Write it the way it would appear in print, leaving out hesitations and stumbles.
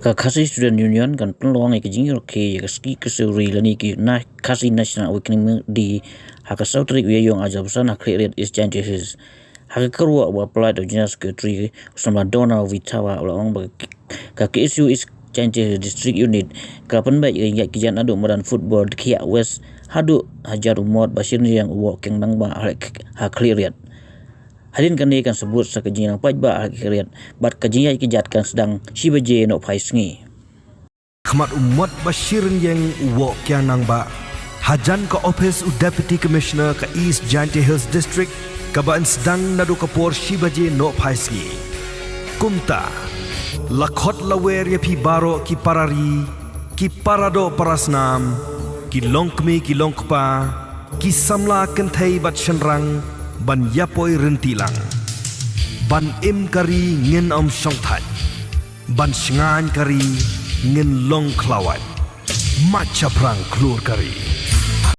ka khasi student union kan penluang ke jingyor ke ka ski kesuri lani ki na khasi national awakening di haka sautri wi yong aja busana create is Jaintia his haka karwa wa apply to general secretary usama dona witawa ulong ba ka Kyrsiew is Jaintia district unit ka penbai ya kijan adu medan football kia west hadu hajar umot basir yang walking nang ba ha clear Hadin kan dia kan sebut sekejing yang pajba akhirat bat kejing kijat kan sedang sibaje no pai Sngi. Khmat umat bashirin yang wok yang nang ba hajan ka office deputy commissioner ka East Jaintia Hills district Kaban sedang nadu kapor sibaje no pai Sngi. Kumta lakhot lawer ya pi baro ki parari ki parado parasnam ki longkmi ki longkpa ki samla kenthai bat shenrang ban yapoi rentilang ban im kari ngin om songthai ban sngan kari ngin long klawat macha prang klur kari